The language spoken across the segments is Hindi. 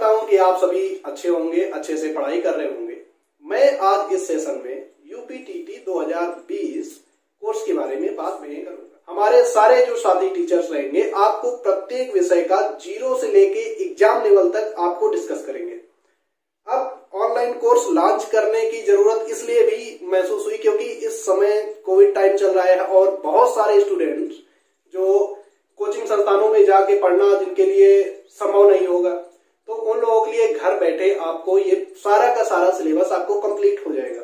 हूं कि आप सभी अच्छे होंगे, अच्छे से पढ़ाई कर रहे होंगे। मैं आज इस सेशन में यूपीटीटी 2020 कोर्स के बारे में बात नहीं करूंगा। हमारे सारे जो साथी टीचर्स रहेंगे आपको प्रत्येक विषय का जीरो से लेके एग्जाम लेवल तक आपको डिस्कस करेंगे। अब ऑनलाइन कोर्स लॉन्च करने की जरूरत इसलिए भी महसूस हुई क्योंकि इस समय कोविड टाइम चल रहा है और बहुत सारे स्टूडेंट्स जो कोचिंग संस्थानों में जाके पढ़ना जिनके लिए संभव नहीं होगा, तो उन लोगों के लिए घर बैठे आपको ये सारा का सारा सिलेबस आपको कंप्लीट हो जाएगा।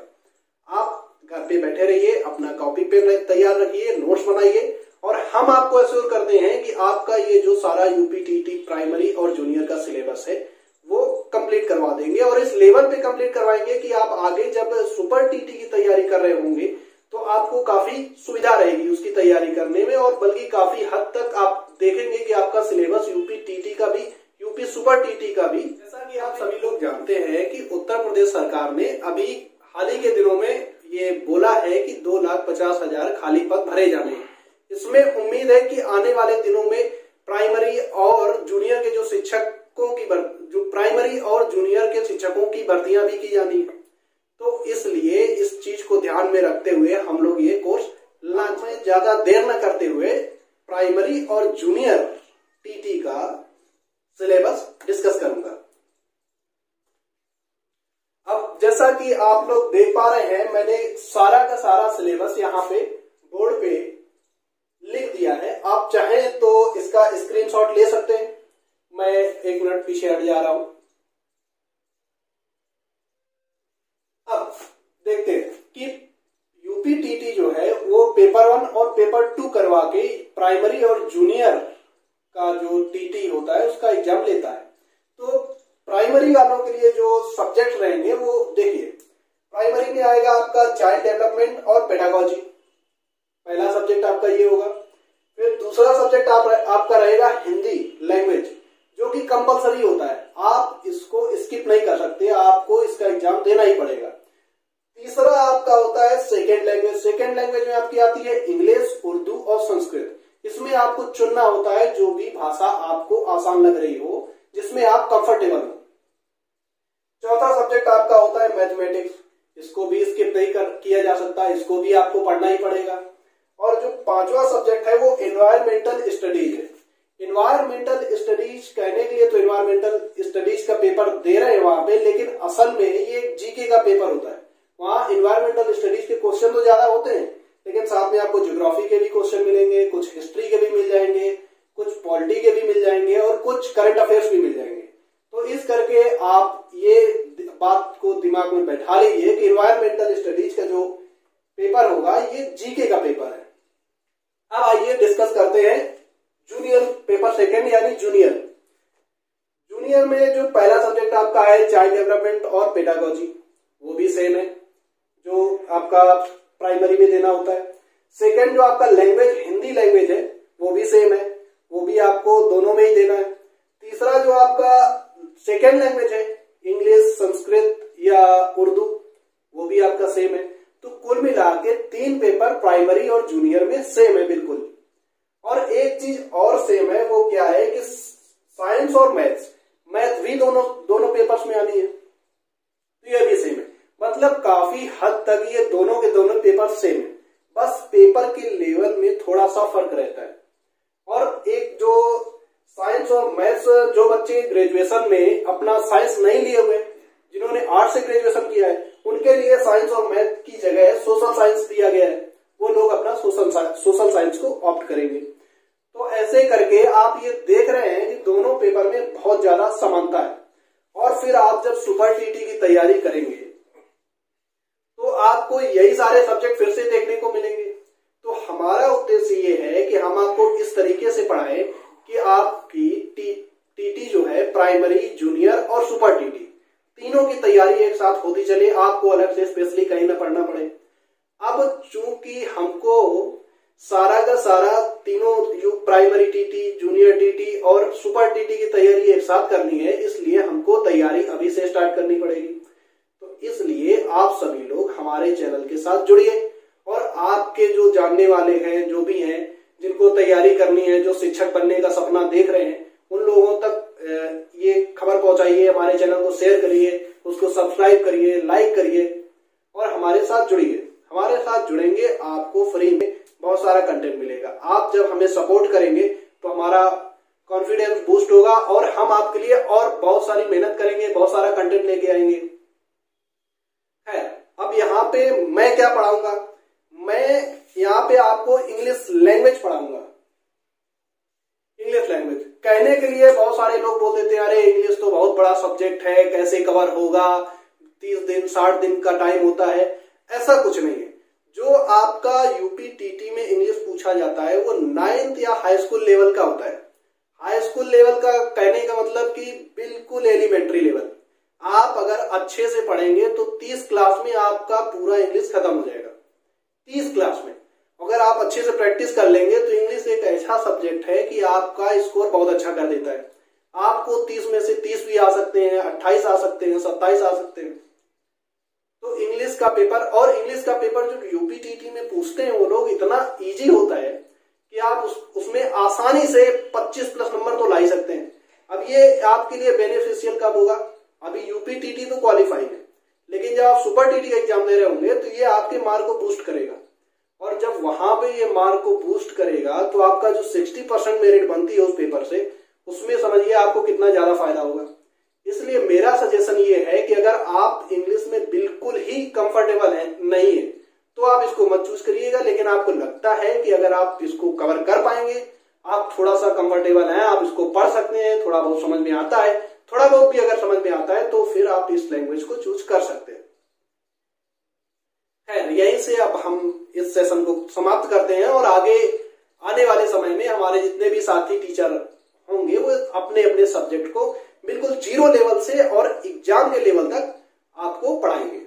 आप घर पे बैठे रहिए, अपना कॉपी पेन तैयार रखिए, नोट्स बनाइए और हम आपको एश्योर करते हैं कि आपका ये जो सारा यूपीटीटी प्राइमरी और जूनियर का सिलेबस है वो कंप्लीट करवा देंगे और इस लेवल पे कंप्लीट करवाएंगे कि आप आगे जब सुपर टीटी की तैयारी कर रहे होंगे तो आपको काफी सुविधा रहेगी उसकी तैयारी करने में, और बल्कि काफी हद तक आप देखेंगे कि आपका सिलेबस यूपी टीटी का भी, यूपी सुपर टीटी का भी। जैसा कि आप सभी लोग जानते हैं कि उत्तर प्रदेश सरकार ने अभी हाल ही के दिनों में ये बोला है कि 2,50,000 खाली पद भरे जाने हैं। इसमें उम्मीद है कि आने वाले दिनों में प्राइमरी और जूनियर के जो शिक्षकों की प्राइमरी और जूनियर के शिक्षकों की भर्तियां भी की जानी है, तो इसलिए इस चीज को ध्यान में रखते हुए हम लोग ये कोर्स लॉन्च में ज्यादा देर न करते हुए प्राइमरी और जूनियर टीटी का सिलेबस डिस्कस करूंगा। अब जैसा कि आप लोग देख पा रहे हैं, मैंने सारा का सारा सिलेबस यहाँ पे बोर्ड पे लिख दिया है। आप चाहें तो इसका स्क्रीनशॉट ले सकते हैं। मैं 1 मिनट पीछे हट जा रहा हूं। अब देखते हैं कि यूपीटीटी जो है वो पेपर 1 और पेपर 2 करवा के प्राइमरी और जूनियर का जो टीटी होता है उसका एग्जाम लेता है। तो प्राइमरी वालों के लिए जो सब्जेक्ट रहेंगे वो देखिए, प्राइमरी में आएगा आपका चाइल्ड डेवलपमेंट और पेडागोजी, पहला सब्जेक्ट आपका ये होगा। फिर दूसरा सब्जेक्ट आपका रहेगा हिंदी लैंग्वेज, जो कि कंपलसरी होता है, आप इसको स्किप नहीं कर सकते, आपको इसका एग्जाम देना ही पड़ेगा। तीसरा आपका होता है सेकेंड लैंग्वेज। सेकेंड लैंग्वेज में आपकी आती है इंग्लिश, उर्दू और संस्कृत। इसमें आपको चुनना होता है जो भी भाषा आपको आसान लग रही हो, जिसमें आप कंफर्टेबल हो। चौथा सब्जेक्ट आपका होता है मैथमेटिक्स, इसको भी स्किप नहीं किया जा सकता, इसको भी आपको पढ़ना ही पड़ेगा। और जो पांचवा सब्जेक्ट है वो एनवायरमेंटल स्टडीज है। एनवायरमेंटल स्टडीज कहने के लिए तो एनवायरमेंटल स्टडीज का पेपर दे रहे हैं वहां पे, लेकिन असल में ये जीके का पेपर होता है। वहां एनवायरमेंटल स्टडीज के क्वेश्चन तो ज्यादा होते हैं, लेकिन साथ में आपको ज्योग्राफी के भी क्वेश्चन मिलेंगे, कुछ हिस्ट्री के भी मिल जाएंगे, कुछ पॉलिटी के भी मिल जाएंगे और कुछ करंट अफेयर्स भी मिल जाएंगे। तो इस करके आप ये बात को दिमाग में बैठा लीजिए कि एनवायरमेंटल स्टडीज का जो पेपर होगा ये जीके का पेपर है। अब आइए डिस्कस करते हैं जूनियर पेपर सेकेंड यानी जूनियर। जूनियर में जो पहला सब्जेक्ट आपका है चाइल्ड डेवलपमेंट और पेडागोजी, वो भी सेम है जो आपका प्राइमरी में देना होता है। सेकेंड जो आपका लैंग्वेज हिंदी लैंग्वेज है वो भी सेम है, वो भी आपको दोनों में ही देना है। तीसरा जो आपका सेकेंड लैंग्वेज है इंग्लिश, संस्कृत या उर्दू, वो भी आपका सेम है। तो कुल मिला के 3 पेपर प्राइमरी और जूनियर में सेम है बिल्कुल। और एक चीज और सेम है, वो क्या है कि साइंस और मैथ भी दोनों पेपर्स में आनी है, तो ये भी सेम है। मतलब काफी हद तक ये दोनों के दोनों पेपर सेम है, बस पेपर के लेवल में थोड़ा सा फर्क रहता है। और एक जो साइंस और मैथ्स, जो बच्चे ग्रेजुएशन में अपना साइंस नहीं लिए हुए, जिन्होंने आर्ट से ग्रेजुएशन किया है, उनके लिए साइंस और मैथ की जगह सोशल साइंस दिया गया है। वो लोग अपना सोशल साइंस को ऑप्ट करेंगे। तो ऐसे करके आप ये देख रहे हैं कि दोनों पेपर में बहुत ज्यादा समानता है। और फिर आप जब सुपर टीटी की तैयारी करेंगे तो आपको यही सारे सब्जेक्ट फिर से देखने को मिलेंगे। तो हमारा उद्देश्य ये है कि हम आपको इस तरीके से पढ़ाएं कि आपकी टीटी जो है प्राइमरी, जूनियर और सुपर टीटी तीनों की तैयारी एक साथ होती चले, आपको अलग से स्पेशली कहीं न पढ़ना पड़े। अब चूंकि हमको सारा का सारा तीनों प्राइमरी टीटी, जूनियर टीटी और सुपर टीटी की तैयारी एक साथ करनी है, इसलिए हमको तैयारी अभी से स्टार्ट करनी पड़ेगी। तो इसलिए आप सभी लोग हमारे चैनल के साथ जुड़िए और आपके जो जानने वाले हैं, जो भी हैं, जिनको तैयारी करनी है, जो शिक्षक बनने का सपना देख रहे हैं, उन लोगों तक ये खबर पहुंचाइए, हमारे चैनल को शेयर करिए, उसको सब्सक्राइब करिए, लाइक करिए और हमारे साथ जुड़िए। हमारे साथ जुड़ेंगे आपको फ्री में बहुत सारा कंटेंट मिलेगा। आप जब हमें सपोर्ट करेंगे तो हमारा कॉन्फिडेंस बूस्ट होगा और हम आपके लिए और बहुत सारी मेहनत करेंगे, बहुत सारा कंटेंट लेके आएंगे। है, अब यहाँ पे मैं क्या पढ़ाऊंगा? मैं यहाँ पे आपको इंग्लिश लैंग्वेज पढ़ाऊंगा। इंग्लिश लैंग्वेज कहने के लिए बहुत सारे लोग बोल देते हैं अरे इंग्लिश तो बहुत बड़ा सब्जेक्ट है, कैसे कवर होगा, 30 दिन 60 दिन का टाइम होता है। ऐसा कुछ नहीं है। जो आपका यूपीटीटी में इंग्लिश पूछा जाता है वो 9th या हाई स्कूल लेवल का होता है। हाई स्कूल लेवल का कहने का मतलब कि बिल्कुल एलिमेंट्री लेवल। आप अगर अच्छे से पढ़ेंगे तो 30 क्लास में आपका पूरा इंग्लिश खत्म हो जाएगा। 30 क्लास में अगर आप अच्छे से प्रैक्टिस कर लेंगे तो इंग्लिश एक ऐसा सब्जेक्ट है कि आपका स्कोर बहुत अच्छा कर देता है। आपको 30 में से 30 भी आ सकते हैं, 28 आ सकते हैं, 27 आ सकते हैं। तो इंग्लिश का पेपर जो यूपीटीटी में पूछते हैं वो लोग इतना इजी होता है कि आप उसमें आसानी से 25 प्लस नंबर तो ला ही सकते हैं। अब ये आपके लिए बेनिफिशियल कब होगा? अभी यूपीटीटी तो क्वालिफाइंग है, लेकिन जब आप सुपर टीटी का एग्जाम दे रहे होंगे तो ये आपके मार्क को बूस्ट करेगा। और जब वहां पे ये मार्क को बूस्ट करेगा तो आपका जो 60% मेरिट बनती है उस पेपर से, उसमें समझिए आपको कितना ज्यादा फायदा होगा। इसलिए मेरा सजेशन ये है कि अगर आप इंग्लिश में बिल्कुल ही कंफर्टेबल नहीं है तो आप इसको मत चूज करिएगा। लेकिन आपको लगता है कि अगर आप इसको कवर कर पाएंगे, आप थोड़ा सा कंफर्टेबल हैं, आप इसको पढ़ सकते हैं, थोड़ा बहुत समझ में आता है, थोड़ा बहुत भी अगर समझ में आता है तो फिर आप इस लैंग्वेज को चूज कर सकते हैं। यहीं से अब हम इस सेशन को समाप्त करते हैं और आगे आने वाले समय में हमारे जितने भी साथी टीचर होंगे वो अपने अपने सब्जेक्ट को बिल्कुल 0 लेवल से और एग्जाम के लेवल तक आपको पढ़ाएंगे।